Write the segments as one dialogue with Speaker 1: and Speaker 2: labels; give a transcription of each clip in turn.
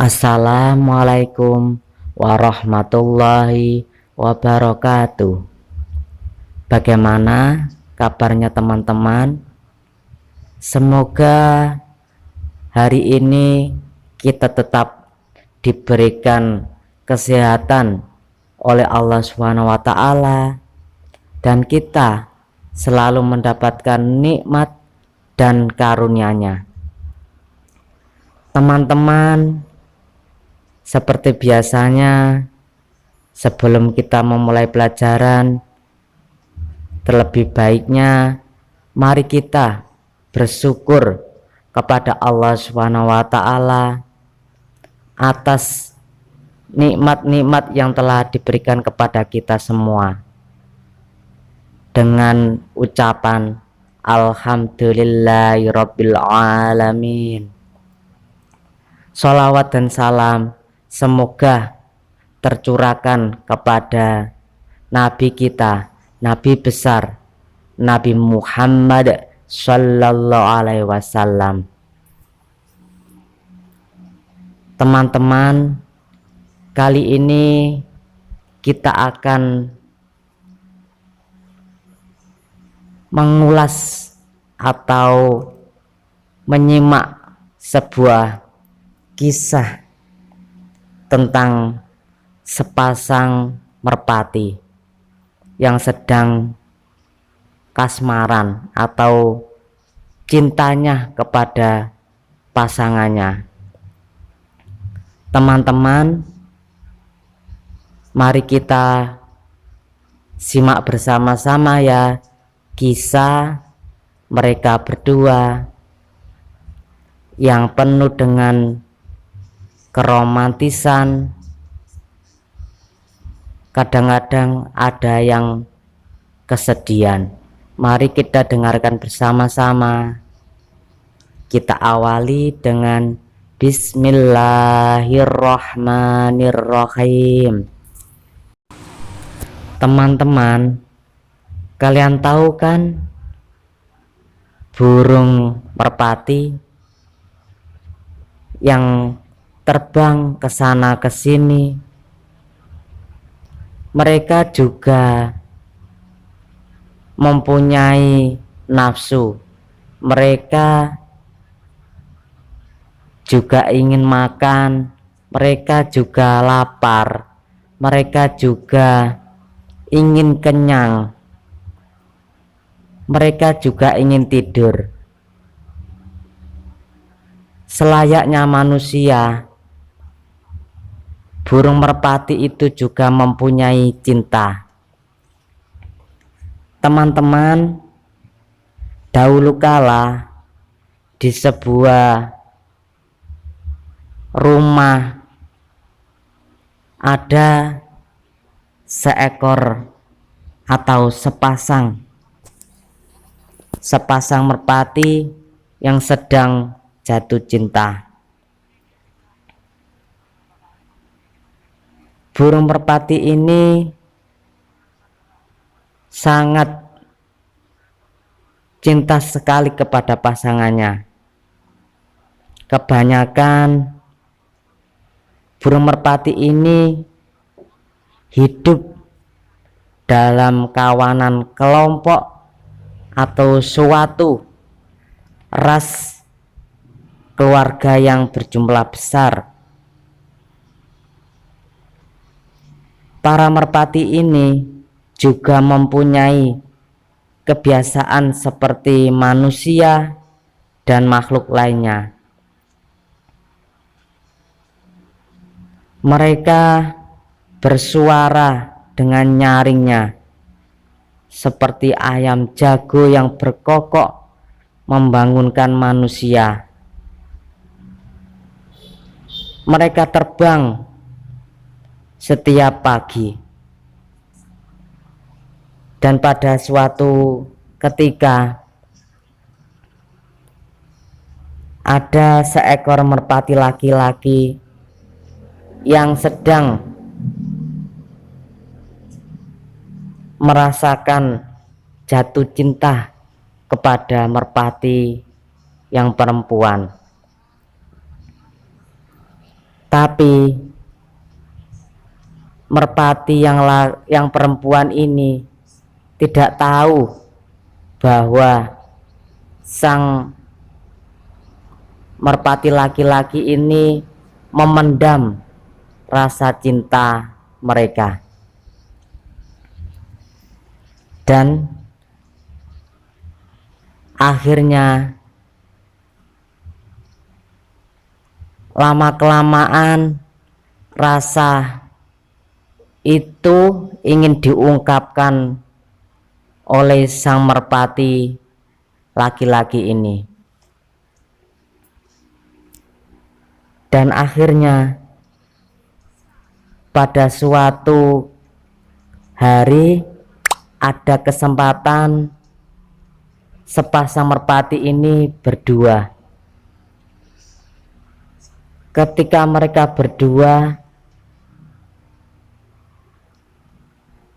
Speaker 1: Assalamualaikum warahmatullahi wabarakatuh. Bagaimana kabarnya teman-teman? Semoga hari ini kita tetap diberikan kesehatan oleh Allah SWT dan kita selalu mendapatkan nikmat dan karunia-Nya. Teman-teman, seperti biasanya, sebelum kita memulai pelajaran, terlebih baiknya mari kita bersyukur kepada Allah SWT atas nikmat-nikmat yang telah diberikan kepada kita semua dengan ucapan Alhamdulillahirabbil alamin. Sholawat dan salam semoga tercurahkan kepada Nabi kita, Nabi besar, Nabi Muhammad Sallallahu Alaihi Wasallam. Teman-teman, kali ini kita akan mengulas atau menyimak sebuah kisah tentang sepasang merpati yang sedang kasmaran atau cintanya kepada pasangannya. Teman-teman, mari kita simak bersama-sama ya kisah mereka berdua yang penuh dengan keromantisan. Kadang-kadang ada yang kesedihan. Mari kita dengarkan bersama-sama. Kita awali dengan Bismillahirrahmanirrahim. Teman-teman, kalian tahu kan burung merpati yang terbang ke sana ke sini? Mereka juga mempunyai nafsu. Mereka juga ingin makan. Mereka juga lapar. Mereka juga ingin kenyang. Mereka juga ingin tidur. Selayaknya manusia, burung merpati itu juga mempunyai cinta. Teman-teman, dahulu kala di sebuah rumah ada seekor atau sepasang merpati yang sedang jatuh cinta. Burung merpati ini sangat cinta sekali kepada pasangannya. Kebanyakan burung merpati ini hidup dalam kawanan kelompok atau suatu ras keluarga yang berjumlah besar. Para merpati ini juga mempunyai kebiasaan seperti manusia dan makhluk lainnya. Mereka bersuara dengan nyaringnya seperti ayam jago yang berkokok membangunkan manusia. Mereka terbang setiap pagi, dan pada suatu ketika ada seekor merpati laki-laki yang sedang merasakan jatuh cinta kepada merpati yang perempuan. Tapi merpati yang perempuan ini tidak tahu bahwa sang merpati laki-laki ini memendam rasa cinta mereka. Dan akhirnya lama-kelamaan rasa itu ingin diungkapkan oleh sang merpati laki-laki ini. Dan akhirnya pada suatu hari ada kesempatan sepasang merpati ini berdua. Ketika mereka berdua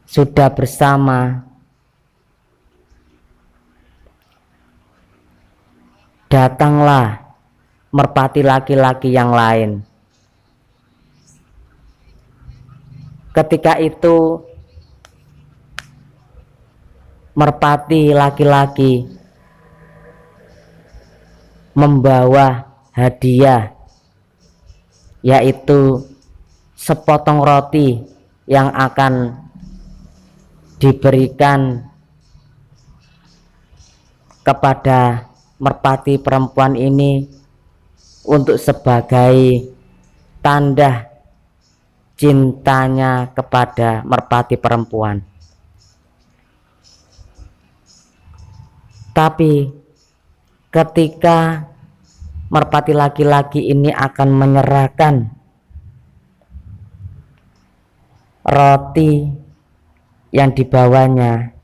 Speaker 1: sudah bersama, datanglah merpati laki-laki yang lain. Ketika itu merpati laki-laki membawa hadiah, yaitu sepotong roti yang akan diberikan kepada merpati perempuan ini untuk sebagai tanda cintanya kepada merpati perempuan. Tapi ketika merpati laki-laki ini akan menyerahkan roti yang dibawanya,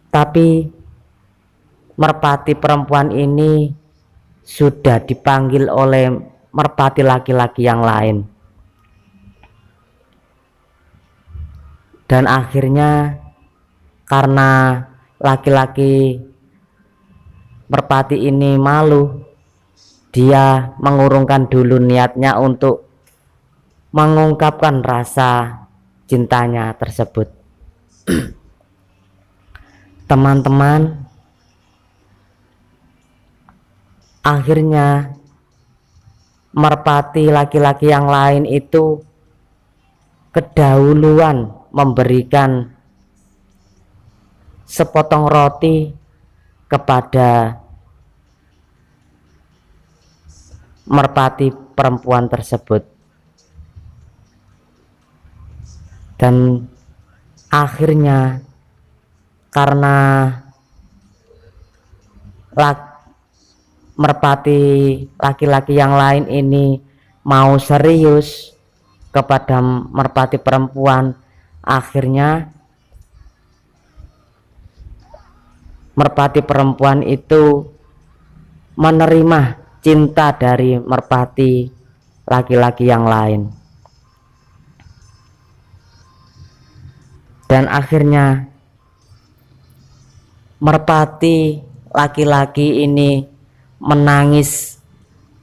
Speaker 1: tapi merpati perempuan ini sudah dipanggil oleh merpati laki-laki yang lain. Dan akhirnya karena laki-laki merpati ini malu, dia mengurungkan dulu niatnya untuk mengungkapkan rasa cintanya tersebut. Teman-teman, akhirnya merpati laki-laki yang lain itu kedahuluan memberikan sepotong roti kepada merpati perempuan tersebut. Dan akhirnya karena merpati laki-laki yang lain ini mau serius kepada merpati perempuan, akhirnya merpati perempuan itu menerima cinta dari merpati laki-laki yang lain. Dan akhirnya merpati laki-laki ini menangis,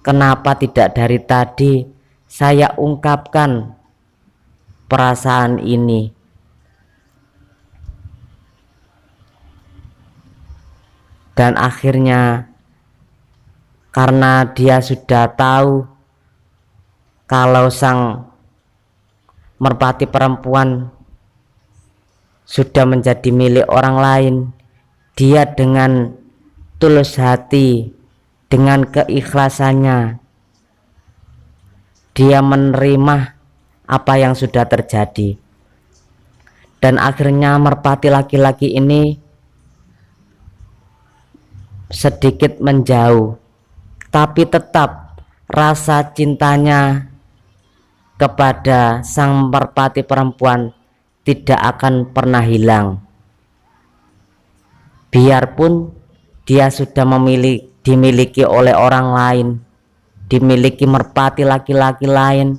Speaker 1: kenapa tidak dari tadi saya ungkapkan perasaan ini. Dan akhirnya karena dia sudah tahu kalau sang merpati perempuan sudah menjadi milik orang lain, dia dengan tulus hati, dengan keikhlasannya, dia menerima apa yang sudah terjadi. Dan akhirnya merpati laki-laki ini sedikit menjauh, tapi tetap rasa cintanya kepada sang merpati perempuan tidak akan pernah hilang. Biarpun dia sudah dimiliki oleh orang lain, dimiliki merpati laki-laki lain,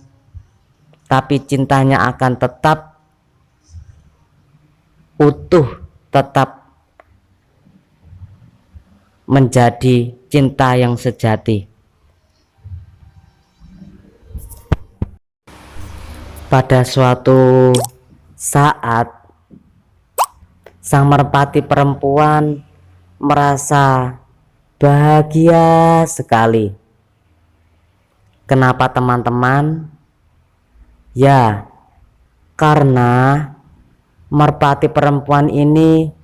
Speaker 1: tapi cintanya akan tetap utuh, tetap menjadi cinta yang sejati. Pada suatu saat, sang merpati perempuan merasa bahagia sekali. Kenapa teman-teman? Ya, karena merpati perempuan ini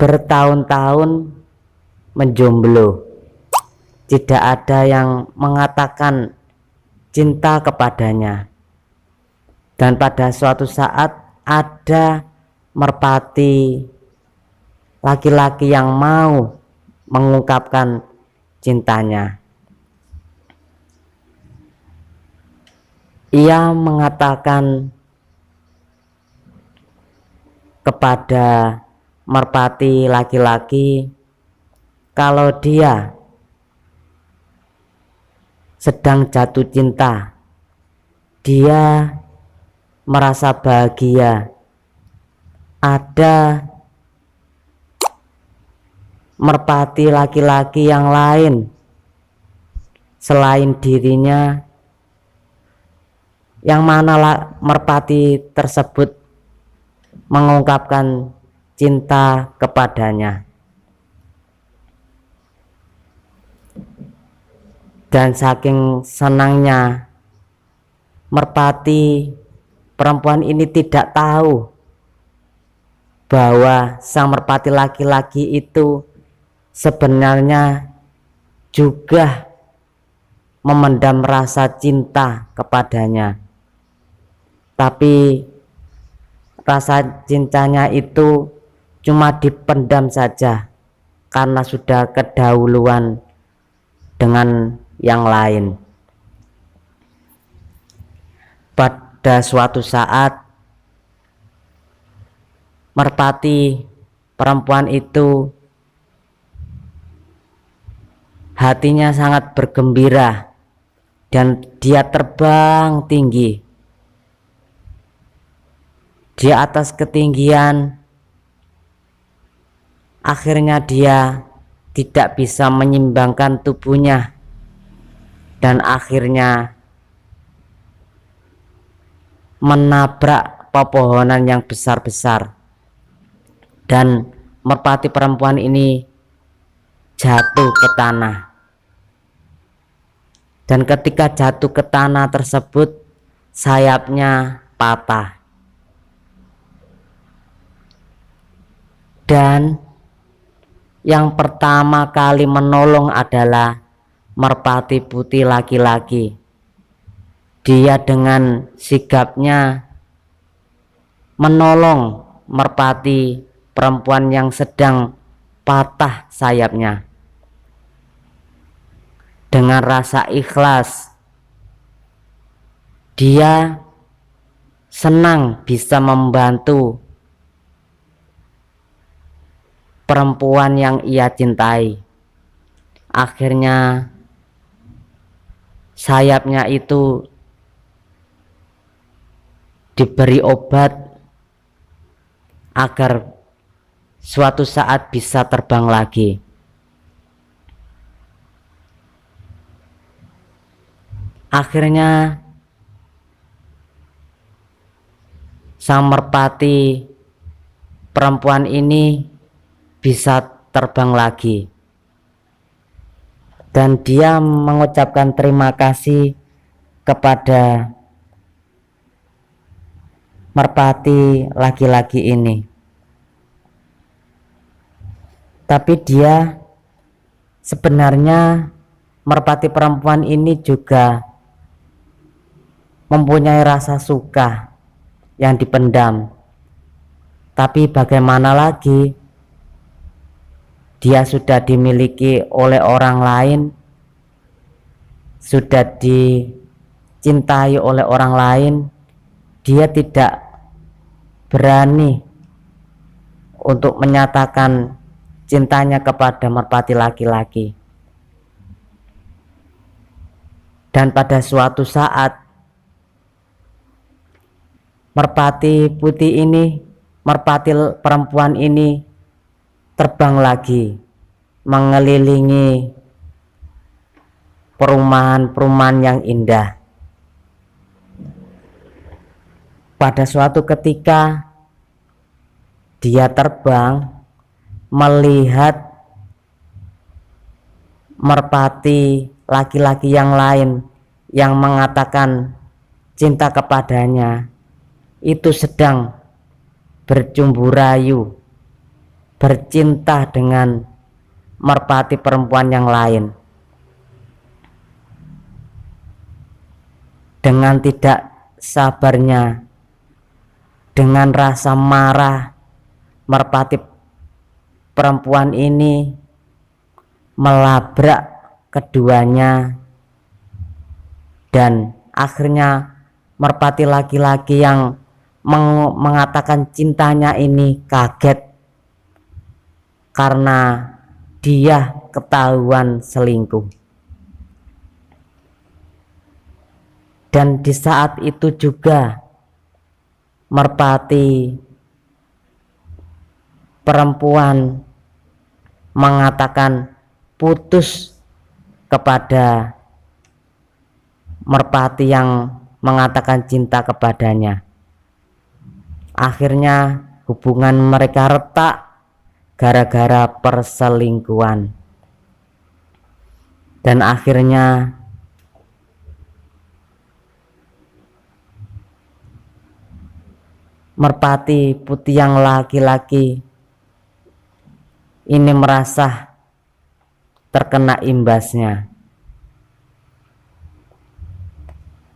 Speaker 1: bertahun-tahun menjomblo. Tidak ada yang mengatakan cinta kepadanya. Dan pada suatu saat ada merpati laki-laki yang mau mengungkapkan cintanya. Ia mengatakan kepada merpati laki-laki kalau dia sedang jatuh cinta, dia merasa bahagia ada merpati laki-laki yang lain selain dirinya, yang mana merpati tersebut mengungkapkan cinta kepadanya. Dan saking senangnya merpati perempuan ini tidak tahu bahwa sang merpati laki-laki itu sebenarnya juga memendam rasa cinta kepadanya. Tapi rasa cintanya itu cuma dipendam saja karena sudah kedahuluan dengan yang lain. Pada suatu saat merpati perempuan itu hatinya sangat bergembira dan dia terbang tinggi di atas ketinggian. Akhirnya dia tidak bisa menyeimbangkan tubuhnya dan akhirnya menabrak pepohonan yang besar-besar, dan merpati perempuan ini jatuh ke tanah. Dan ketika jatuh ke tanah tersebut, sayapnya patah. Dan yang pertama kali menolong adalah merpati putih laki-laki. Dia dengan sigapnya menolong merpati perempuan yang sedang patah sayapnya. Dengan rasa ikhlas, dia senang bisa membantu perempuan yang ia cintai. Akhirnya sayapnya itu diberi obat agar suatu saat bisa terbang lagi. Akhirnya sang merpati perempuan ini bisa terbang lagi, dan dia mengucapkan terima kasih kepada merpati laki-laki ini. Tapi dia sebenarnya, merpati perempuan ini juga mempunyai rasa suka yang dipendam. Tapi bagaimana lagi, dia sudah dimiliki oleh orang lain, sudah dicintai oleh orang lain. Dia tidak berani untuk menyatakan cintanya kepada merpati laki-laki. Dan pada suatu saat merpati putih ini, merpati perempuan ini terbang lagi mengelilingi perumahan-perumahan yang indah. pada suatu ketika dia terbang melihat merpati laki-laki yang lain yang mengatakan cinta kepadanya itu sedang bercumbu rayu, bercinta dengan merpati perempuan yang lain. Dengan tidak sabarnya, dengan rasa marah, merpati perempuan ini melabrak keduanya, dan akhirnya merpati laki-laki yang mengatakan cintanya ini kaget karena dia ketahuan selingkuh. Dan di saat itu juga merpati perempuan mengatakan putus kepada merpati yang mengatakan cinta kepadanya. Akhirnya hubungan mereka retak gara-gara perselingkuhan. Dan akhirnya merpati putih yang laki-laki ini merasa terkena imbasnya,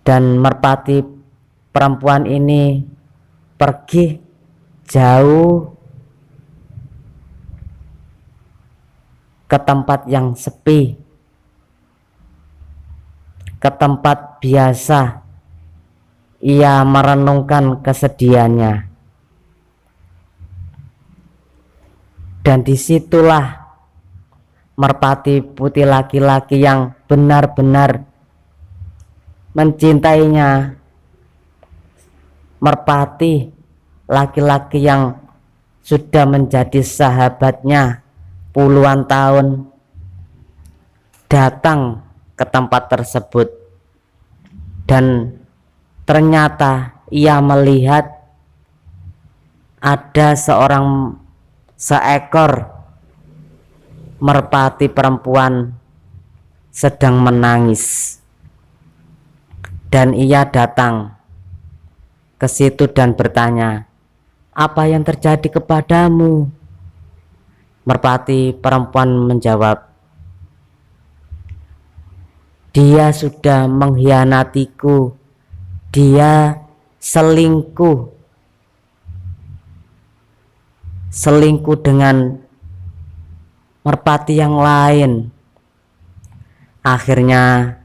Speaker 1: dan merpati perempuan ini pergi jauh ke tempat yang sepi, ke tempat biasa ia merenungkan kesedihannya. Dan disitulah merpati putih laki-laki yang benar-benar mencintainya, merpati laki-laki yang sudah menjadi sahabatnya puluhan tahun, datang ke tempat tersebut. Dan ternyata ia melihat ada seekor merpati perempuan sedang menangis, dan ia datang ke situ dan bertanya, "Apa yang terjadi kepadamu?" Merpati perempuan menjawab, "Dia sudah mengkhianatiku. Dia selingkuh dengan merpati yang lain." Akhirnya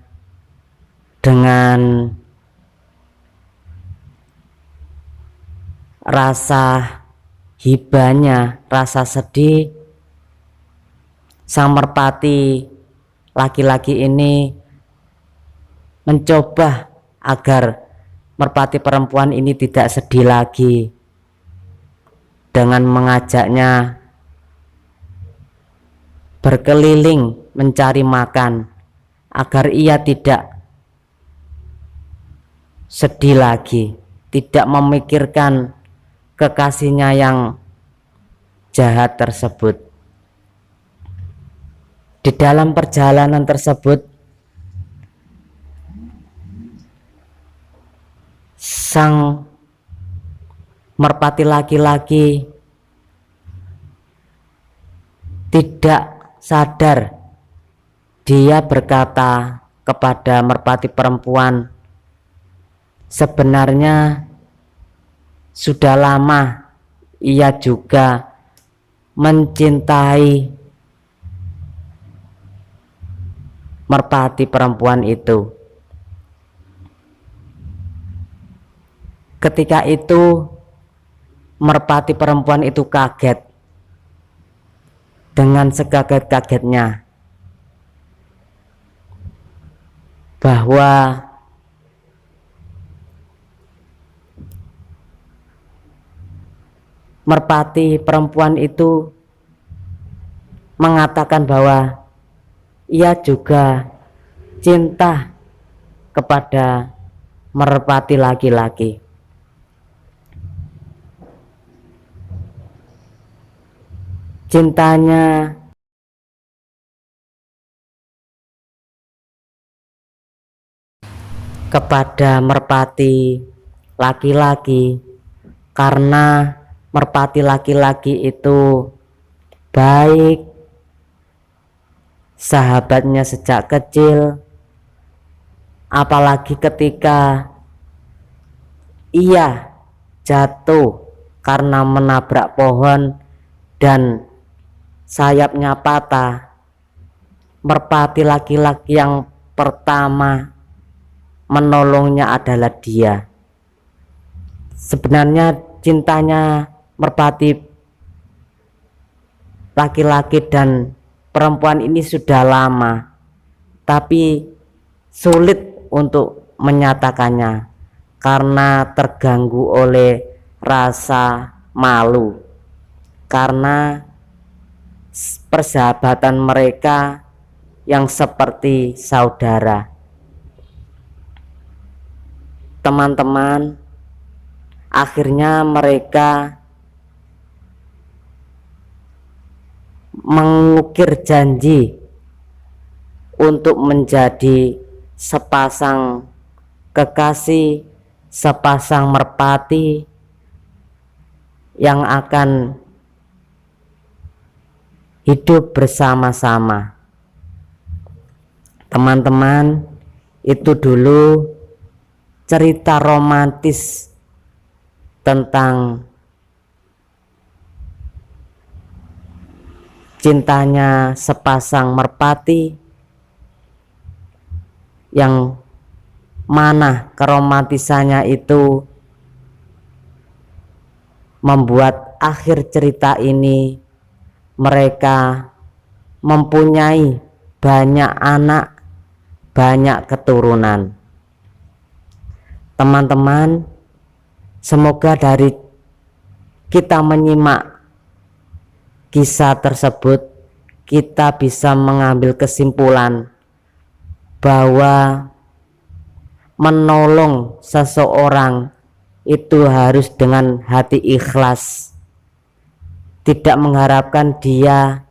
Speaker 1: dengan rasa hibahnya, rasa sedih, sang merpati laki-laki ini mencoba agar merpati perempuan ini tidak sedih lagi dengan mengajaknya berkeliling mencari makan agar ia tidak sedih lagi, tidak memikirkan kekasihnya yang jahat tersebut. Di dalam perjalanan tersebut, sang merpati laki-laki tidak sadar. Dia berkata kepada merpati perempuan, sebenarnya sudah lama ia juga mencintai merpati perempuan itu. Ketika itu merpati perempuan itu kaget dengan sekaget-kagetnya bahwa merpati perempuan itu mengatakan bahwa ia juga cinta kepada merpati laki-laki. cintanya kepada merpati laki-laki, karena merpati laki-laki itu baik, sahabatnya sejak kecil, apalagi ketika ia jatuh karena menabrak pohon dan sayapnya patah, merpati laki-laki yang pertama menolongnya adalah dia. Sebenarnya cintanya merpati laki-laki dan perempuan ini sudah lama, tapi sulit untuk menyatakannya karena terganggu oleh rasa malu, karena persahabatan mereka yang seperti saudara. Teman-teman, akhirnya mereka mengukir janji untuk menjadi sepasang kekasih, sepasang merpati yang akan hidup bersama-sama. Teman-teman, itu dulu cerita romantis tentang cintanya sepasang merpati, yang mana keromantisannya itu membuat akhir cerita ini mereka mempunyai banyak anak, banyak keturunan. Teman-teman, semoga dari kita menyimak kisah tersebut, kita bisa mengambil kesimpulan bahwa menolong seseorang itu harus dengan hati ikhlas, tidak mengharapkan dia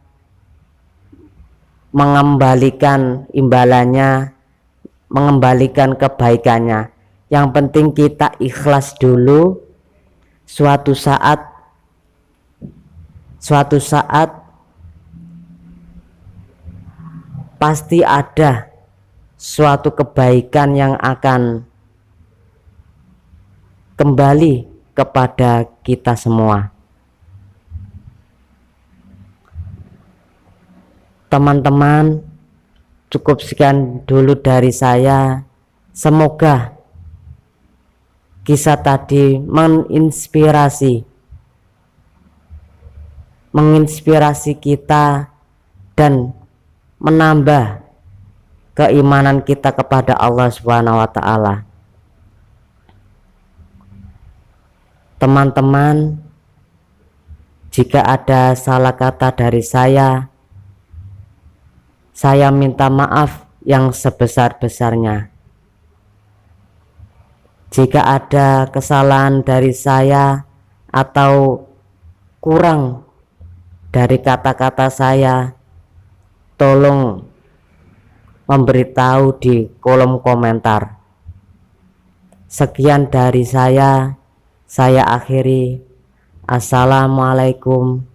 Speaker 1: mengembalikan imbalannya, mengembalikan kebaikannya. Yang penting kita ikhlas dulu. Suatu saat pasti ada suatu kebaikan yang akan kembali kepada kita semua. Teman-teman, cukup sekian dulu dari saya. Semoga kisah tadi menginspirasi kita dan menambah keimanan kita kepada Allah Subhanahu wa Ta'ala. Teman-teman, jika ada salah kata dari saya minta maaf yang sebesar-besarnya. Jika ada kesalahan dari saya atau kurang dari kata-kata saya, tolong memberitahu di kolom komentar. Sekian dari saya akhiri. Assalamualaikum